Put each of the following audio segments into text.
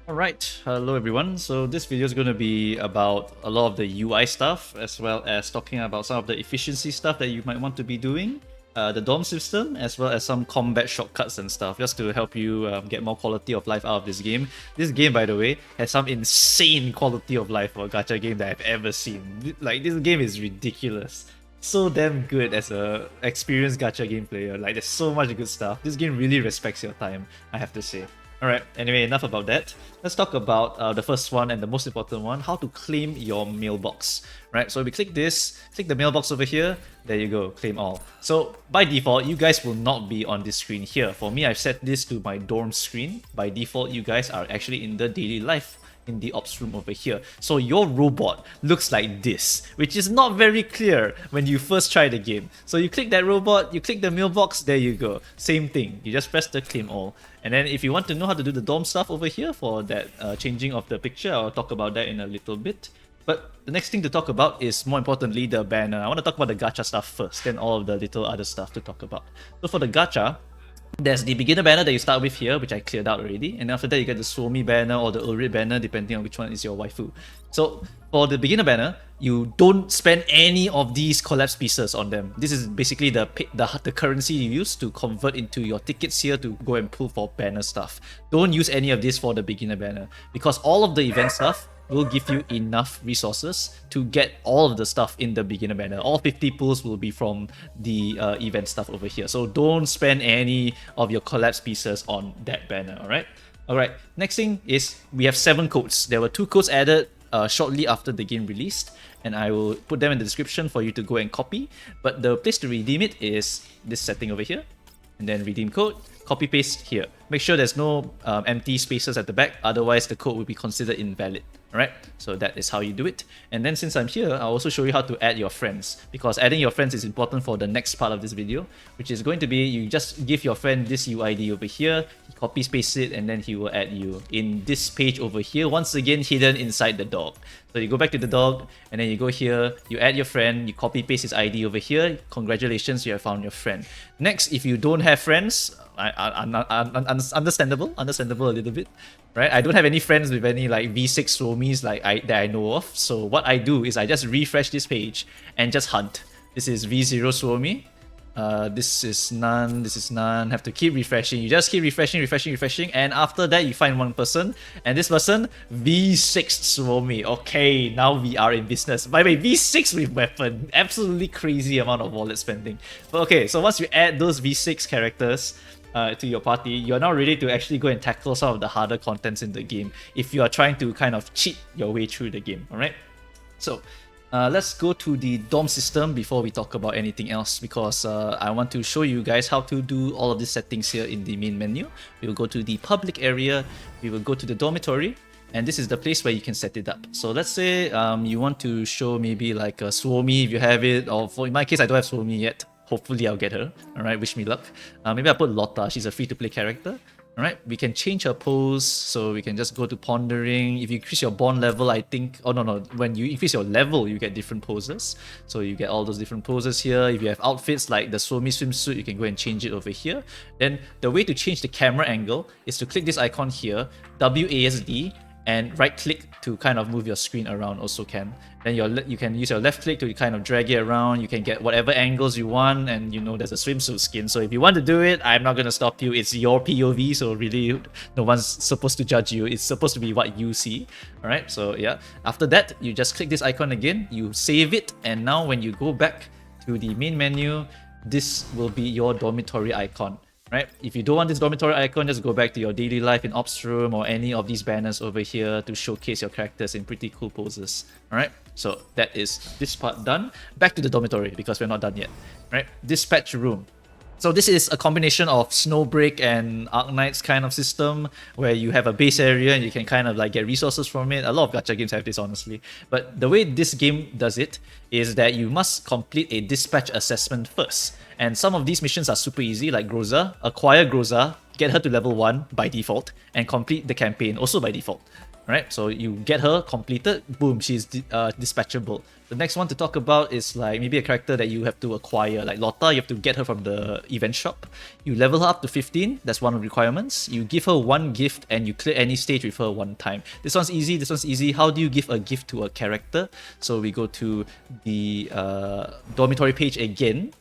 Alright, hello everyone. So this video is going to be about a lot of the UI stuff as well as talking about some of the efficiency stuff that you might want to be doing, the DOM system, as well as some combat shortcuts and stuff just to help you get more quality of life out of this game. This game, by the way, has some insane quality of life for a gacha game that I've ever seen. Like, this game is ridiculous. So damn good as a experienced gacha game player. Like, there's so much good stuff. This game really respects your time, I have to say. Alright, anyway, enough about that. Let's talk about the first one and the most important one, how to claim your mailbox. Right, so we click this, click the mailbox over here, there you go, claim all. So by default, you guys will not be on this screen here. For me, I've set this to my dorm screen. By default, you guys are actually in the daily life in the ops room over here. So your robot looks like this, which is not very clear when you first try the game. So you click that robot, you click the mailbox, there you go. Same thing, you just press the claim all. And then if you want to know how to do the DOM stuff over here for that changing of the picture, I'll talk about that in a little bit. But the next thing to talk about is, more importantly, the banner. I want to talk about the gacha stuff first, then all of the little other stuff to talk about. So for the gacha, there's the beginner banner that you start with here, which I cleared out already, and after that you get the Suomi banner or the Ulrid banner, depending on which one is your waifu. So for the beginner banner, you don't spend any of these collapse pieces on them. This is basically the currency you use to convert into your tickets here to go and pull for banner stuff. Don't use any of this for the beginner banner, because all of the event stuff will give you enough resources to get all of the stuff in the beginner banner. All 50 pulls will be from the event stuff over here. So don't spend any of your collapse pieces on that banner, alright? Alright, next thing is we have 7 codes. There were 2 codes added shortly after the game released, and I will put them in the description for you to go and copy. But the place to redeem it is this setting over here, and then redeem code, copy paste here. Make sure there's no empty spaces at the back, otherwise the code will be considered invalid. Alright, so that is how you do it. And then since I'm here, I'll also show you how to add your friends, because adding your friends is important for the next part of this video, which is going to be you just give your friend this UID over here, he copies paste it, and then he will add you in this page over here, once again hidden inside the dog. So you go back to the dog, and then you go here, you add your friend, you copy paste his ID over here, congratulations, you have found your friend. Next, if you don't have friends, understandable a little bit, right? I don't have any friends with any like V6 Suomis that I know of. So what I do is I just refresh this page and just hunt. This is V0 Suomi. This is none, this is none. Have to keep refreshing. You just keep refreshing, and after that you find one person, and this person, V6 Suomi. Okay, now we are in business. By the way, V6 with weapon. Absolutely crazy amount of wallet spending. But okay, so once you add those V6 characters to your party, you're now ready to actually go and tackle some of the harder contents in the game if you are trying to kind of cheat your way through the game, alright? So let's go to the DOM system before we talk about anything else, because I want to show you guys how to do all of these settings here in the main menu. We will go to the public area, we will go to the dormitory, and this is the place where you can set it up. So let's say you want to show maybe like a Suomi if you have it, or in my case I don't have Suomi yet. Hopefully I'll get her. Alright, wish me luck. Maybe I'll put Lotta, she's a free-to-play character. Alright, we can change her pose, so we can just go to pondering. If you increase your bond level, I think... Oh no, when you increase your level, you get different poses. So you get all those different poses here. If you have outfits like the Suomi swimsuit, you can go and change it over here. Then the way to change the camera angle is to click this icon here, WASD, and right click to kind of move your screen around also can. Then you can use your left click to kind of drag it around. You can get whatever angles you want, and you know there's a swimsuit skin. So if you want to do it, I'm not going to stop you. It's your POV, so really no one's supposed to judge you. It's supposed to be what you see. Alright, so yeah. After that, you just click this icon again, you save it, and now when you go back to the main menu, this will be your dormitory icon. Right? If you don't want this dormitory icon, just go back to your daily life in Ops Room or any of these banners over here to showcase your characters in pretty cool poses. Alright, so that is this part done. Back to the dormitory, because we're not done yet. Right? Dispatch room. So this is a combination of Snowbreak and Arknight's kind of system, where you have a base area and you can kind of like get resources from it. A lot of gacha games have this, honestly. But the way this game does it is that you must complete a dispatch assessment first. And some of these missions are super easy, like Groza. Acquire Groza, get her to level 1 by default, and complete the campaign also by default. Alright, so you get her completed, boom, she's dispatchable. The next one to talk about is like maybe a character that you have to acquire. Like Lotta, you have to get her from the event shop. You level her up to 15, that's one of the requirements. You give her one gift and you clear any stage with her one time. This one's easy, this one's easy. How do you give a gift to a character? So we go to the Dormitory page again.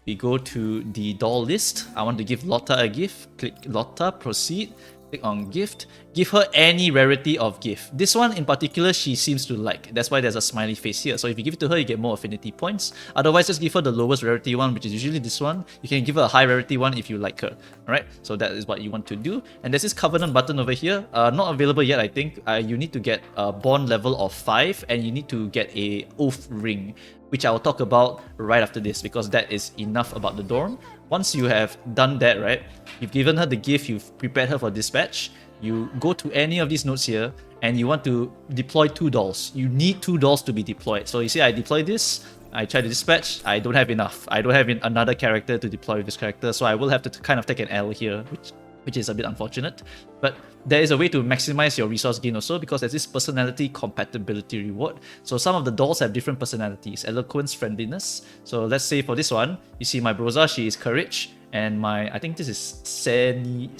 We go to the doll list. I want to give Lotta a gift. Click Lotta, proceed. Click on gift. Give her any rarity of gift. This one in particular, she seems to like. That's why there's a smiley face here. So if you give it to her, you get more affinity points. Otherwise, just give her the lowest rarity one, which is usually this one. You can give her a high rarity one if you like her. Alright, so that is what you want to do. And there's this covenant button over here. Not available yet, I think. You need to get a bond level of 5 and you need to get a oath ring, which I will talk about right after this because that is enough about the dorm. Once you have done that, right, you've given her the gift, you've prepared her for dispatch, you go to any of these nodes here and you want to deploy 2 dolls. You need 2 dolls to be deployed. So you see I deploy this, I try to dispatch, I don't have enough. I don't have another character to deploy with this character, so I will have to kind of take an L here, which is a bit unfortunate. But there is a way to maximize your resource gain also because there's this personality compatibility reward. So some of the dolls have different personalities, eloquence, friendliness. So let's say for this one, you see my Broza, she is courage, and my, I think this is Senia,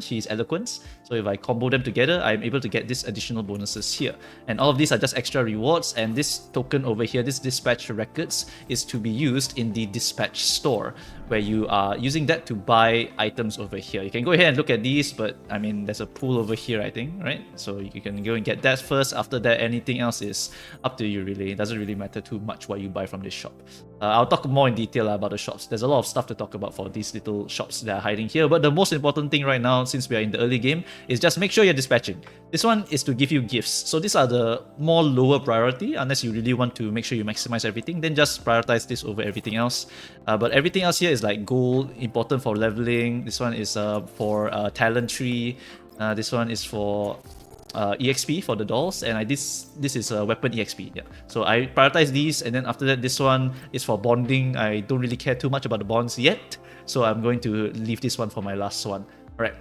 she is eloquence. So if I combo them together, I'm able to get these additional bonuses here. And all of these are just extra rewards, and this token over here, this dispatch records, is to be used in the dispatch store, where you are using that to buy items over here. You can go ahead and look at these, but I mean, there's a pool over here, I think, right? So you can go and get that first. After that, anything else is up to you, really. It doesn't really matter too much what you buy from this shop. I'll talk more in detail about the shops. There's a lot of stuff to talk about for these little shops that are hiding here, but the most important thing right now, since we are in the early game, is just make sure you're dispatching. This one is to give you gifts. So these are the more lower priority, unless you really want to make sure you maximize everything, then just prioritize this over everything else. But everything else here is like gold, important for leveling. This one is for talent tree. This one is for EXP for the dolls, and this is a weapon EXP. Yeah. So I prioritize these, and then after that, this one is for bonding. I don't really care too much about the bonds yet, so I'm going to leave this one for my last one. Alright.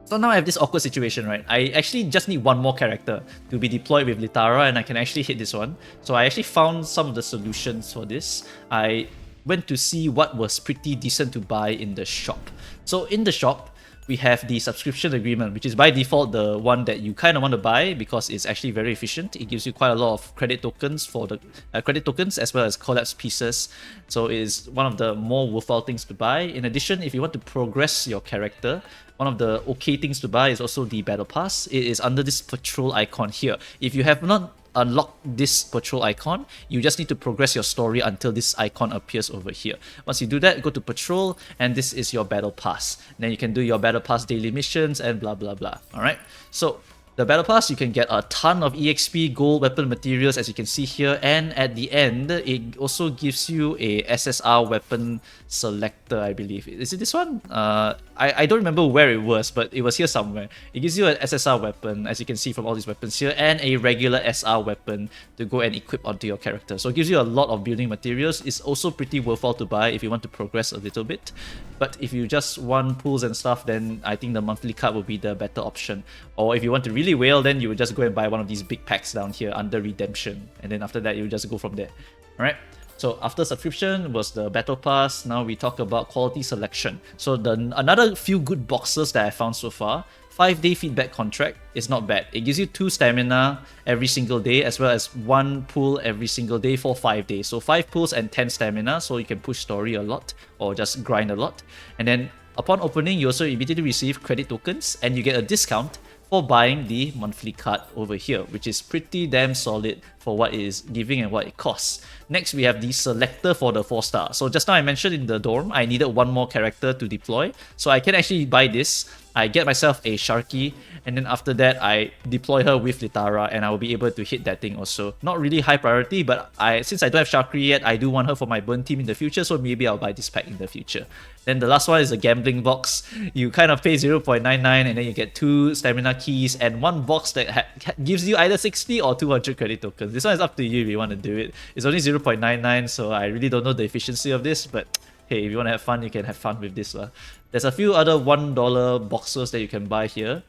So now I have this awkward situation, right? I actually just need one more character to be deployed with Litara, and I can actually hit this one. So I actually found some of the solutions for this. I went to see what was pretty decent to buy in the shop. So in the shop, we have the subscription agreement, which is by default the one that you kind of want to buy because it's actually very efficient. It gives you quite a lot of credit tokens for the credit tokens as well as collapse pieces. So it is one of the more worthwhile things to buy. In addition, if you want to progress your character, one of the okay things to buy is also the battle pass. It is under this patrol icon here. If you have not unlock this patrol icon, you just need to progress your story until this icon appears over here. Once you do that, go to patrol, and this is your battle pass. Then you can do your battle pass daily missions and blah blah blah. Alright, so the battle pass, you can get a ton of EXP, gold, weapon materials, as you can see here, and at the end, it also gives you a SSR weapon selector, I believe. Is it this one? I don't remember where it was, but it was here somewhere. It gives you an SSR weapon, as you can see from all these weapons here, and a regular SR weapon to go and equip onto your character. So it gives you a lot of building materials. It's also pretty worthwhile to buy if you want to progress a little bit. But if you just want pools and stuff, then I think the monthly card will be the better option. Or if you want to really whale, then you would just go and buy one of these big packs down here under redemption. And then after that, you just go from there. Alright? So after subscription was the battle pass. Now we talk about quality selection. So another few good boxes that I found so far. 5-day feedback contract is not bad. It gives you 2 stamina every single day, as well as 1 pull every single day for 5 days. So 5 pulls and 10 stamina, so you can push story a lot or just grind a lot. And then upon opening, you also immediately receive credit tokens, and you get a discount for buying the monthly card over here, which is pretty damn solid for what it is giving and what it costs. Next, we have the selector for the 4-star. So just now I mentioned in the dorm, I needed one more character to deploy. So I can actually buy this. I get myself a Sharky, and then after that, I deploy her with Litara, and I will be able to hit that thing also. Not really high priority, but since I don't have Sharky yet, I do want her for my burn team in the future, so maybe I'll buy this pack in the future. Then the last one is a gambling box. You kind of pay 0.99, and then you get 2 stamina keys and 1 box that gives you either 60 or 200 credit tokens. This one is up to you if you want to do it. It's only 0.99, so I really don't know the efficiency of this, but hey, if you want to have fun, you can have fun with this. There's a few other $1 boxes that you can buy here.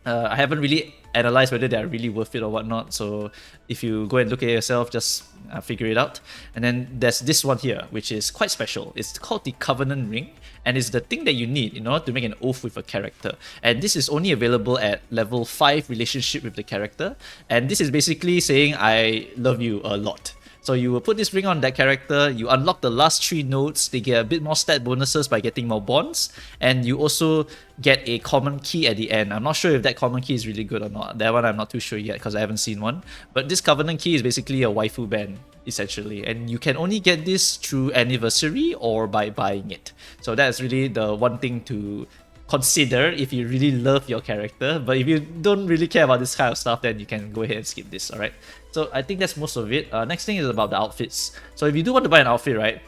I haven't really analyzed whether they are really worth it or whatnot. So if you go and look at it yourself, just figure it out. And then there's this one here, which is quite special. It's called the Covenant Ring, and it's the thing that you need in order to make an oath with a character. And this is only available at level 5 relationship with the character. And this is basically saying, I love you a lot. So you will put this ring on that character, you unlock the last 3 nodes, they get a bit more stat bonuses by getting more bonds, and you also get a common key at the end. I'm not sure if that common key is really good or not. That one I'm not too sure yet because I haven't seen one. But this Covenant key is basically a waifu band, essentially, and you can only get this through anniversary or by buying it. So that's really the one thing to consider if you really love your character. But if you don't really care about this kind of stuff, then you can go ahead and skip this, alright? So I think that's most of it. Next thing is about the outfits. So if you do want to buy an outfit, right,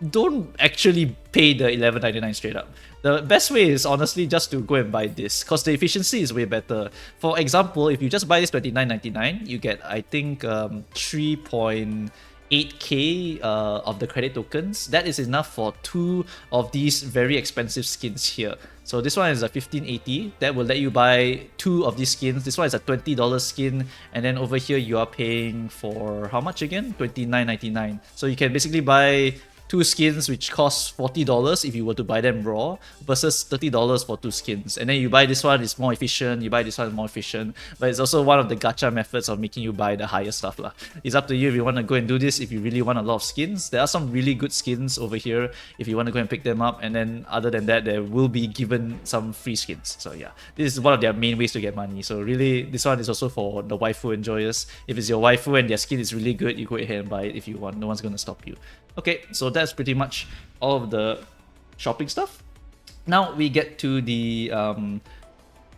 don't actually pay the $11.99 straight up. The best way is honestly just to go and buy this, because the efficiency is way better. For example, if you just buy this $29.99, you get, I think, 3.8k of the credit tokens. That is enough for 2 of these very expensive skins here. So this one is a 1580. That will let you buy 2 of these skins. This one is a $20 skin, and then over here you are paying for how much again? $29.99. So you can basically buy 2 skins which cost $40 if you were to buy them raw, versus $30 for 2 skins. And then you buy this one, it's more efficient, you buy this one, it's more efficient, but it's also one of the gacha methods of making you buy the higher stuff lah. It's up to you if you want to go and do this, if you really want a lot of skins. There are some really good skins over here if you want to go and pick them up, and then other than that there will be given some free skins. So yeah, this is one of their main ways to get money. So really, this one is also for the waifu enjoyers. If it's your waifu and their skin is really good, you go ahead and buy it if you want. No one's going to stop you. Okay, so that's pretty much all of the shopping stuff. Now we get to the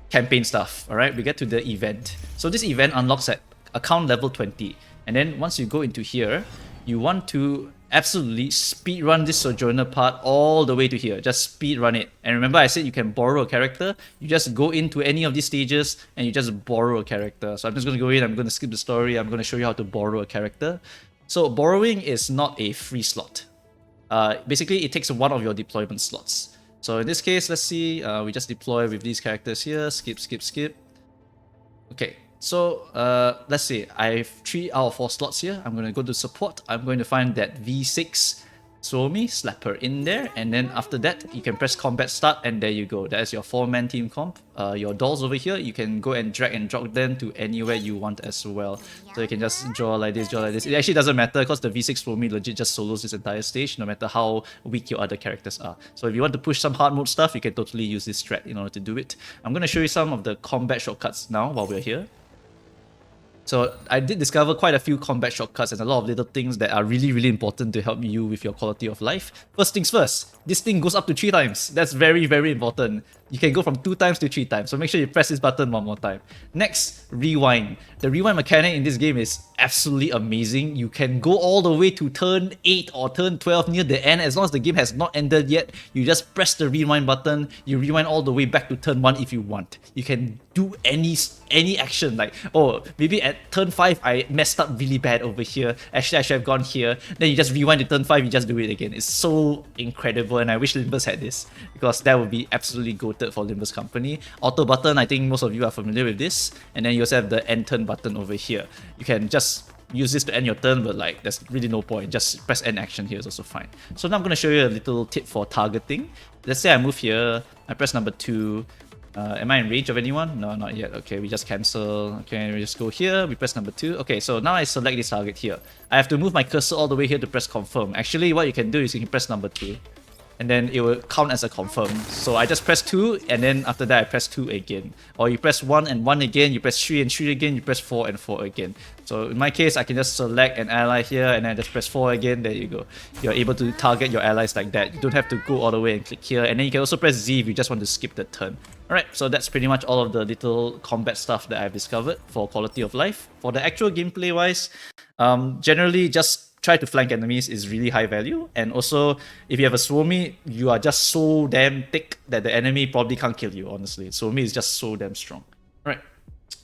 campaign stuff, alright? We get to the event. So this event unlocks at account level 20. And then once you go into here, you want to absolutely speedrun this Sojourner part all the way to here. Just speedrun it. And remember I said you can borrow a character. You just go into any of these stages and you just borrow a character. So I'm just going to go in, I'm going to skip the story, I'm going to show you how to borrow a character. So borrowing is not a free slot. Basically, it takes one of your deployment slots. So in this case, let's see, we just deploy with these characters here. Skip, skip, skip. Okay, so let's see. I have 3 out of 4 slots here. I'm going to go to support. I'm going to find that V6 Suomi, slap her in there, and then after that you can press combat start, and there you go. That is your 4-man team comp. Your dolls over here, you can go and drag and drop them to anywhere you want as well. So you can just draw like this, draw like this. It actually doesn't matter because the V6 Suomi legit just solos this entire stage, no matter how weak your other characters are. So if you want to push some hard mode stuff, you can totally use this strat in order to do it. I'm going to show you some of the combat shortcuts now while we're here. So I did discover quite a few combat shortcuts and a lot of little things that are really, really important to help you with your quality of life. First things first, this thing goes up to 3 times. That's very, very important. You can go from 2 times to 3 times, so make sure you press this button one more time. Next, rewind. The rewind mechanic in this game is absolutely amazing. You can go all the way to turn 8 or turn 12 near the end. As long as the game has not ended yet, you just press the rewind button, you rewind all the way back to turn 1 if you want. You can do any action, like, oh, maybe at turn 5 I messed up really bad over here, actually I should have gone here, then you just rewind to turn 5, you just do it again. It's so incredible, and I wish Limbus had this, because that would be absolutely goated for Limbus company. Auto button, I think most of you are familiar with this, and then you also have the end turn button over here. You can just use this to end your turn, but like there's really no point, just press end action here is also fine. So now I'm going to show you a little tip for targeting. Let's say I move here, I press number 2. Am I in range of anyone? No, not yet. Okay, we just cancel. Okay, we just go here, we press number 2. Okay, so now I select this target here. I have to move my cursor all the way here to press confirm. Actually, what you can do is you can press number 2, and then it will count as a confirm. So I just press 2, and then after that I press 2 again. Or you press 1 and 1 again, you press 3 and 3 again, you press 4 and 4 again. So in my case, I can just select an ally here, and then I just press 4 again, there you go. You're able to target your allies like that. You don't have to go all the way and click here, and then you can also press Z if you just want to skip the turn. Alright, so that's pretty much all of the little combat stuff that I've discovered for quality of life. For the actual gameplay wise, generally just try to flank enemies is really high value, and also if you have a Suomi, you are just so damn thick that the enemy probably can't kill you, honestly. Suomi is just so damn strong. Alright,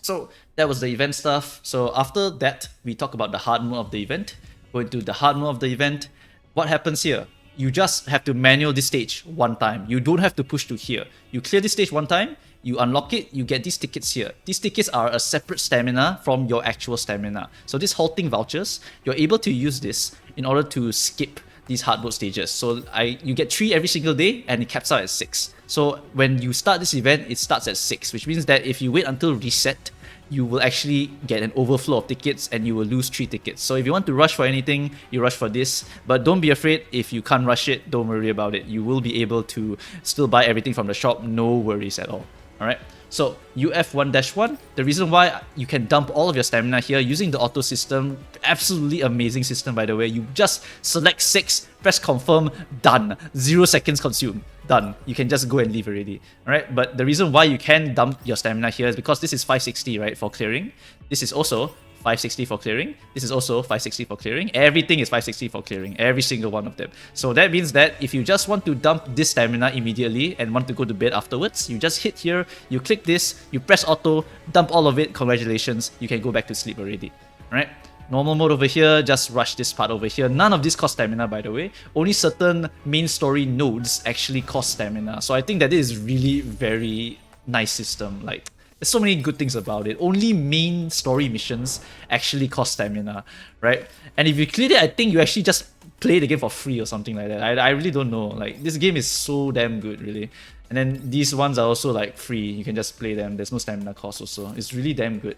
so that was the event stuff. So after that, we talk about the hard mode of the event. Go into the hard mode of the event. What happens here? you just have to manual this stage one time. You don't have to push to here. You clear this stage one time, you unlock it, you get these tickets here. These tickets are a separate stamina from your actual stamina. So these halting vouchers, you're able to use this in order to skip these hard mode stages. So you get 3 every single day and it caps out at 6. So when you start this event, it starts at 6, which means that if you wait until reset, you will actually get an overflow of tickets and you will lose 3 tickets. So if you want to rush for anything, you rush for this. But don't be afraid if you can't rush it, don't worry about it. You will be able to still buy everything from the shop, no worries at all. Alright, so UF1-1, the reason why you can dump all of your stamina here using the auto system, absolutely amazing system by the way. You just select 6, press confirm, done. 0 seconds consumed, done. You can just go and leave already. Alright, but the reason why you can dump your stamina here is because this is 560, right, for clearing. This is also 560 for clearing. This is also 560 for clearing. Everything is 560 for clearing. Every single one of them. So that means that if you just want to dump this stamina immediately and want to go to bed afterwards, you just hit here, you click this, you press auto, dump all of it, congratulations, you can go back to sleep already. Alright? Normal mode over here, just rush this part over here. None of this costs stamina by the way. Only certain main story nodes actually cost stamina. So I think that is really very nice system. Like, there's so many good things about it. Only main story missions actually cost stamina, right? And if you clear it, I think you actually just play the game for free or something like that. I really don't know. Like, this game is so damn good, really. And then these ones are also like free. You can just play them. There's no stamina cost also. It's really damn good.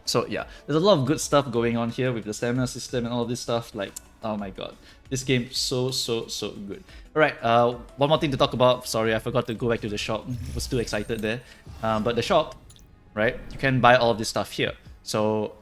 So yeah, there's a lot of good stuff going on here with the stamina system and all this stuff. Like, oh my god, this game so good. Alright, one more thing to talk about. Sorry, I forgot to go back to the shop. Was too excited there. But the shop, right, you can buy all of this stuff here. So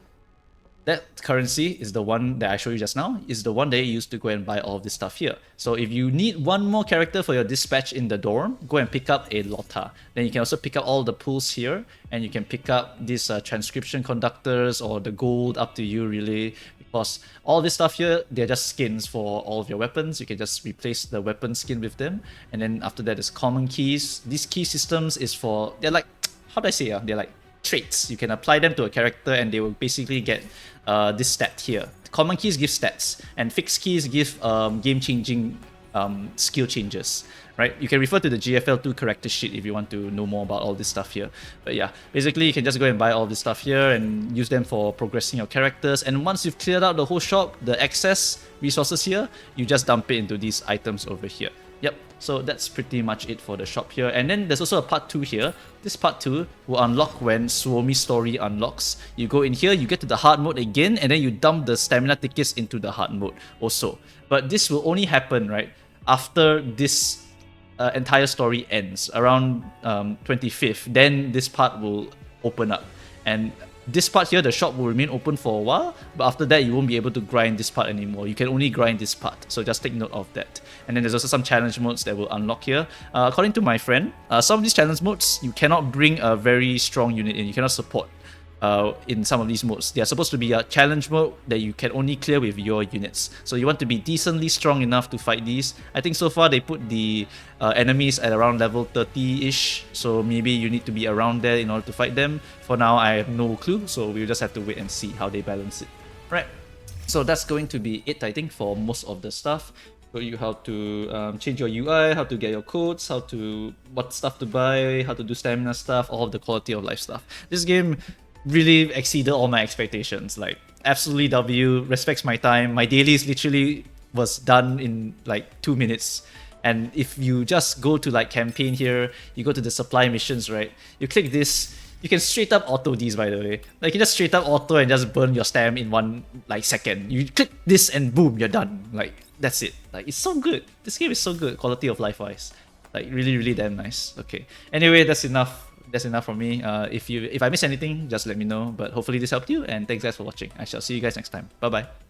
that currency is the one that I showed you just now, is the one that you use to go and buy all of this stuff here. So if you need one more character for your dispatch in the dorm, go and pick up a Lotta. Then you can also pick up all the pools here, and you can pick up these transcription conductors or the gold, up to you really. Because all this stuff here, they're just skins for all of your weapons. You can just replace the weapon skin with them. And then after that is common keys. These key systems is for, they're like, how do I say, they're like traits. You can apply them to a character and they will basically get this stat here. Common keys give stats and fixed keys give game-changing skill changes, right? You can refer to the GFL2 character sheet if you want to know more about all this stuff here. But yeah, basically you can just go and buy all this stuff here and use them for progressing your characters. And once you've cleared out the whole shop, the excess resources here, you just dump it into these items over here. Yep, so that's pretty much it for the shop here. And then there's also a part 2 here. This part 2 will unlock when Suomi story unlocks. You go in here, you get to the hard mode again, and then you dump the stamina tickets into the hard mode also. But this will only happen, right, after this entire story ends, around 25th. Then this part will open up. And this part here, the shop will remain open for a while, but after that you won't be able to grind this part anymore. You can only grind this part, so just take note of that. And then there's also some challenge modes that will unlock here. According to my friend, some of these challenge modes, you cannot bring a very strong unit in. You cannot support in some of these modes. They are supposed to be a challenge mode that you can only clear with your units. So you want to be decently strong enough to fight these. I think so far they put the enemies at around level 30-ish, so maybe you need to be around there in order to fight them. For now, I have no clue, so we'll just have to wait and see how they balance it. Right, so that's going to be it, I think, for most of the stuff. Show you how to change your UI, how to get your codes, what stuff to buy, how to do stamina stuff, all of the quality of life stuff. This game really exceeded all my expectations. Like, absolutely W, respects my time. My dailies literally was done in like 2 minutes. And if you just go to like campaign here, you go to the supply missions, right? You click this, you can straight up auto these, by the way. Like, you just straight up auto and just burn your stam in 1 like second. You click this and boom, you're done. Like, that's it. Like, it's so good. This game is so good, quality of life wise. Like, really damn nice. Okay. Anyway, that's enough. That's enough from me. If I miss anything, just let me know. But hopefully this helped you, and thanks guys for watching. I shall see you guys next time. Bye bye.